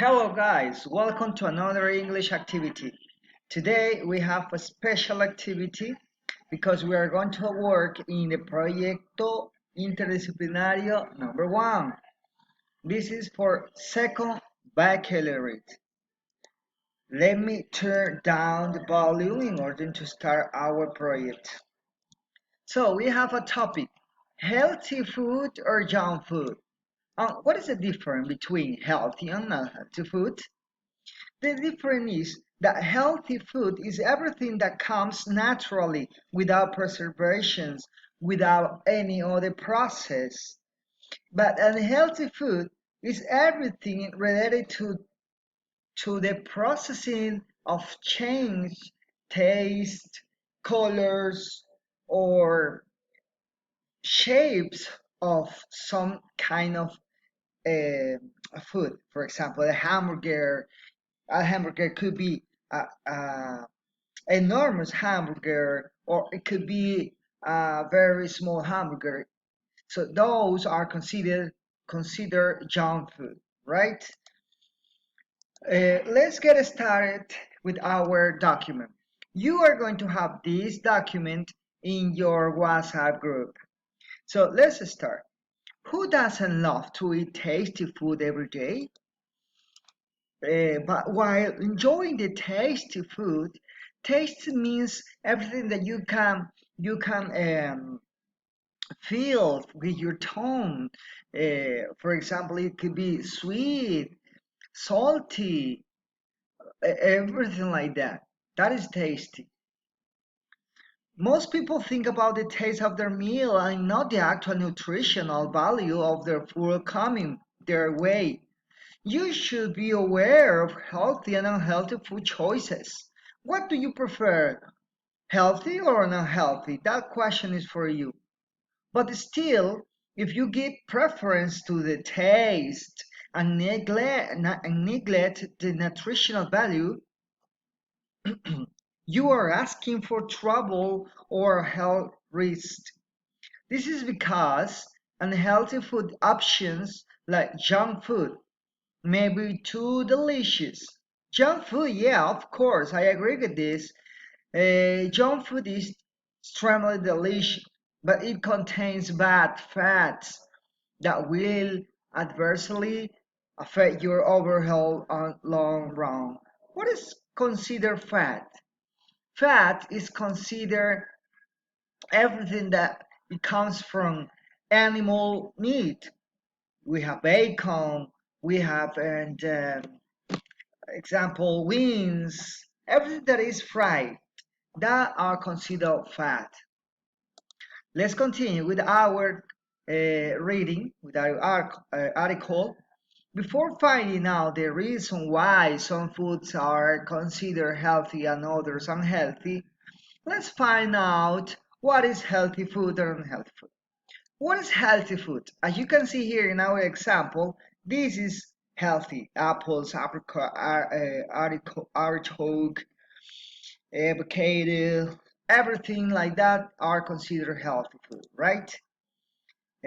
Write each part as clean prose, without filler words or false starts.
Hello guys, welcome to another English activity. Today we have a special activity because we are going to work in the proyecto interdisciplinario number 1. This is for second baccalaureate. Let me turn down the volume in order to start our project. So we have a topic, healthy food or junk food. What is the difference between healthy and unhealthy food? The difference is that healthy food is everything that comes naturally without preservations, without any other process. But unhealthy food is everything related to the processing of change, taste, colors, or shapes of some kind of food. For example, a hamburger could be a enormous hamburger or it could be a very small hamburger. So those are considered junk food, right? Let's get started with our document. You are going to have this document in your WhatsApp group. So let's start. Who doesn't love to eat tasty food every day? But while enjoying the tasty food, taste means everything that you can feel with your tongue. For example, it could be sweet, salty, everything like that. That is tasty. Most people think about the taste of their meal and not the actual nutritional value of their food coming their way. You should be aware of healthy and unhealthy food choices. What do you prefer, healthy or unhealthy? That question is for you. But still, if you give preference to the taste and neglect the nutritional value, you are asking for trouble or health risk. This is because unhealthy food options like junk food may be too delicious. Junk food, yeah, of course, I agree with this. Junk food is extremely delicious, but it contains bad fats that will adversely affect your overall long run. What is considered fat? Fat is considered everything that it comes from animal meat. We have bacon, we have and example wings, everything that is fried that are considered fat. Let's continue with our reading, with our article. Before finding out the reason why some foods are considered healthy and others unhealthy, let's find out what is healthy food or unhealthy food. What is healthy food? As you can see here in our example, this is healthy. Apples, apricot, artichoke, avocado, everything like that are considered healthy food, right?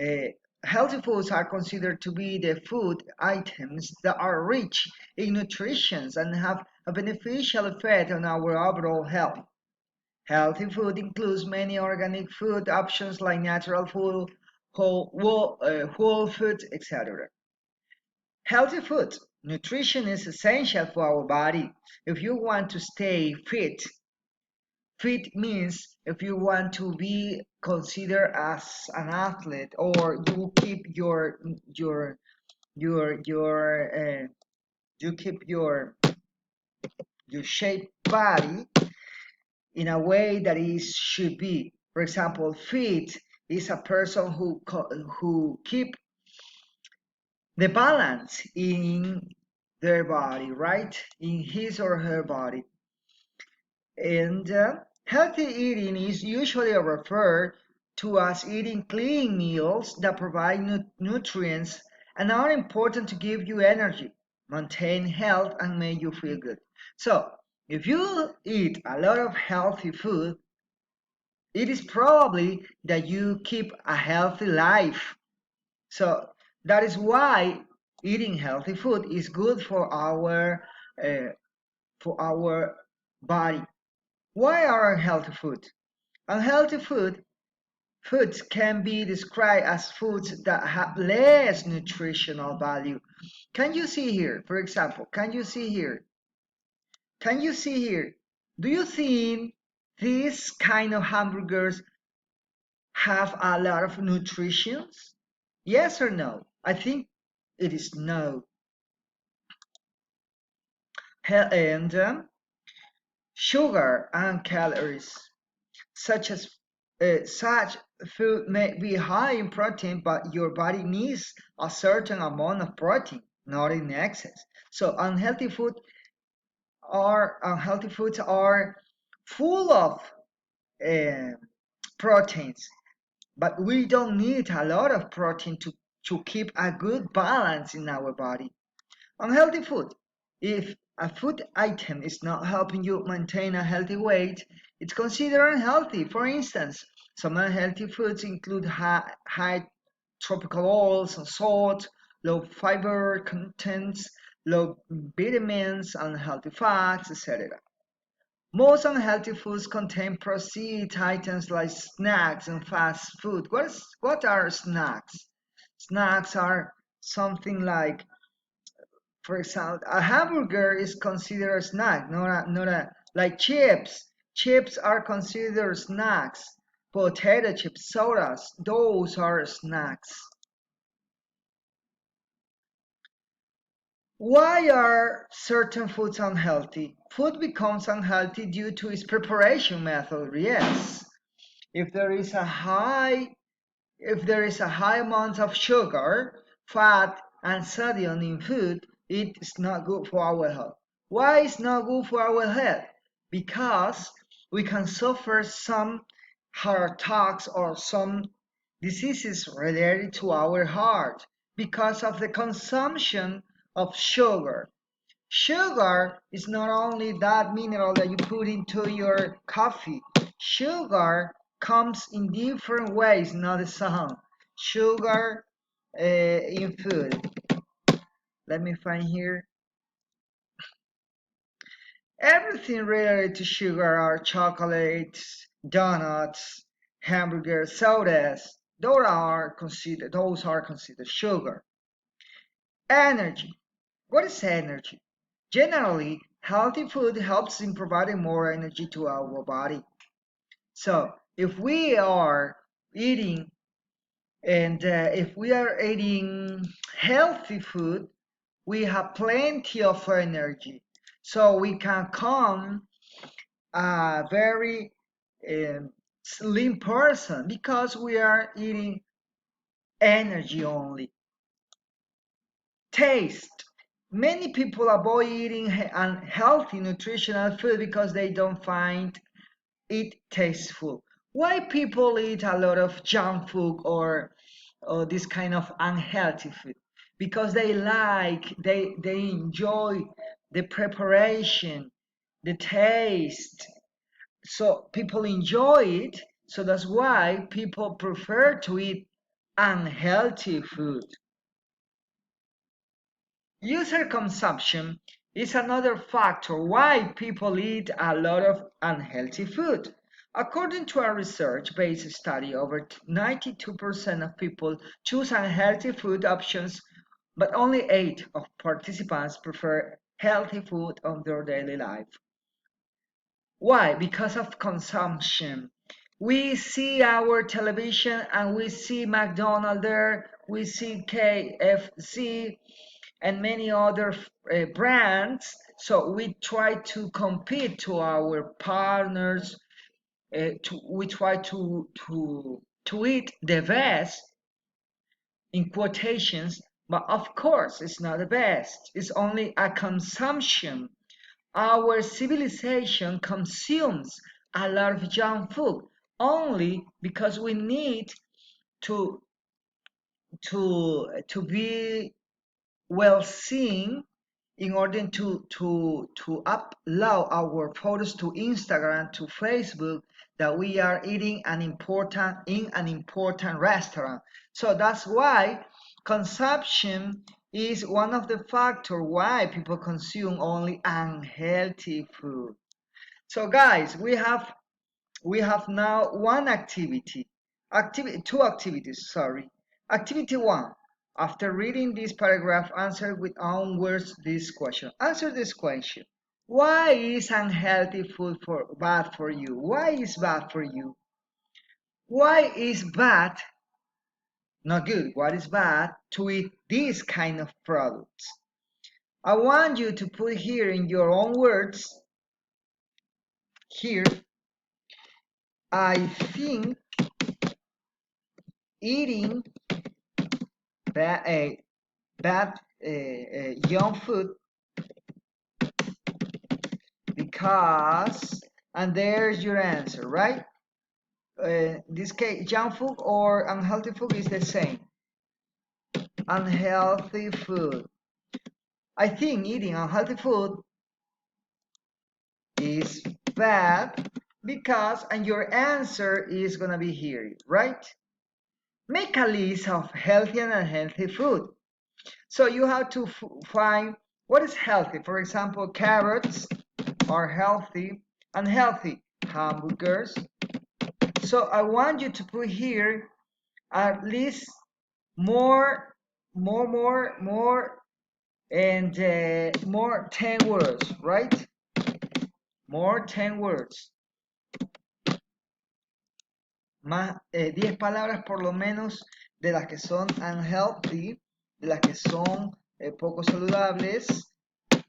Uh, Healthy foods are considered to be the food items that are rich in nutrition and have a beneficial effect on our overall health. Healthy food includes many organic food options like natural food, whole foods, etc. Healthy food. Nutrition is essential for our body. If you want to stay fit, fit means if you want to be considered as an athlete or you keep your you keep your shape body in a way that it should be. For example, fit is a person who keep the balance in their body, right? In his or her body. And healthy eating is usually referred to as eating clean meals that provide nutrients and are important to give you energy, maintain health, and make you feel good. So, if you eat a lot of healthy food, it is probably that you keep a healthy life. So, that is why eating healthy food is good uh, for our body. Why are unhealthy food? Unhealthy foods can be described as foods that have less nutritional value. Can you see here? For example, can you see here? Can you see here? Do you think these kind of hamburgers have a lot of nutrition? Yes or no? I think it is no. And sugar and calories, such as such food may be high in protein, but your body needs a certain amount of protein, not in excess. So unhealthy foods are full of uh, proteins, but we don't need a lot of protein to keep a good balance in our body. Unhealthy food. If a food item is not helping you maintain a healthy weight, it's considered unhealthy. For instance, some unhealthy foods include high tropical oils and salt, low fiber contents, low vitamins, unhealthy fats, etc. Most unhealthy foods contain processed items like snacks and fast food. What are snacks? Snacks are something like, for example, a hamburger is considered a snack, not a like chips. Chips are considered snacks. Potato chips, sodas, those are snacks. Why are certain foods unhealthy? Food becomes unhealthy due to its preparation method, yes. If there is a high If there is a high amount of sugar, fat, and sodium in food, it is not good for our health. Why is not good for our health? Because we can suffer some heart attacks or some diseases related to our heart because of the consumption of sugar. Sugar is not only that mineral that you put into your coffee. Sugar comes in different ways, not the same. Sugar in food. Let me find here. Everything related to sugar are chocolates, donuts, hamburgers, sodas. Those are considered sugar. Energy. What is energy? Generally, healthy food helps in providing more energy to our body. So, eating if we are eating healthy food, we have plenty of energy. So we can come a very um, slim person because we are eating energy only. Taste. Many people avoid eating unhealthy nutritional food because they don't find it tasteful. Why people eat a lot of junk food or this kind of unhealthy food? Because they enjoy the preparation, the taste. So people enjoy it. So that's why people prefer to eat unhealthy food. User consumption is another factor why people eat a lot of unhealthy food. According to a research-based study, over 92% of people choose unhealthy food options, but only 8 of participants prefer healthy food on their daily life. Why? Because of consumption. We see our television and we see McDonald's there, we see KFC, and many other brands. So we try to compete to our partners. We try to eat the best in quotations, but of course it's not the best. It's only a consumption. Our civilization consumes a lot of junk food only because we need to to be well seen in order to upload our photos to Instagram, to Facebook, that we are eating an important restaurant. So that's why consumption is one of the factors why people consume only unhealthy food. So guys, we have now one two activities, sorry. Activity one. After reading this paragraph, answer with own words this question. Answer this question. Why is unhealthy food bad for you? Why is bad for you? Why is bad, not good, what is bad to eat these kind of products? I want you to put here in your own words, here, I think eating bad, young food because, and there's your answer, right? This case, junk food or unhealthy food is the same. Unhealthy food. I think eating unhealthy food is bad because, and your answer is gonna be here, right? Make a list of healthy and unhealthy food. So you have to find what is healthy. For example, carrots are healthy. Unhealthy, hamburgers. So I want you to put here at least more, and more 10 words, right? More 10 words. Más 10 palabras por lo menos de las que son unhealthy, de las que son poco saludables,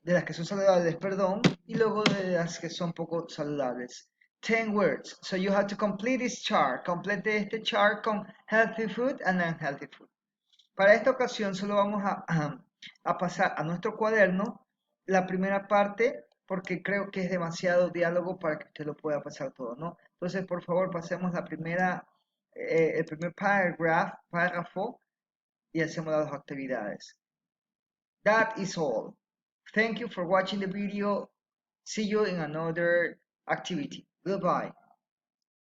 de las que son saludables, perdón, y luego de las que son poco saludables. 10 words. So you have to complete this chart. Complete este chart con healthy food and unhealthy food. Para esta ocasión solo vamos a pasar a nuestro cuaderno la primera parte porque creo que es demasiado diálogo para que usted lo pueda pasar todo, ¿no? Entonces, por favor, pasemos el primer párrafo y hacemos las dos actividades. That is all. Thank you for watching the video. See you in another activity. Goodbye.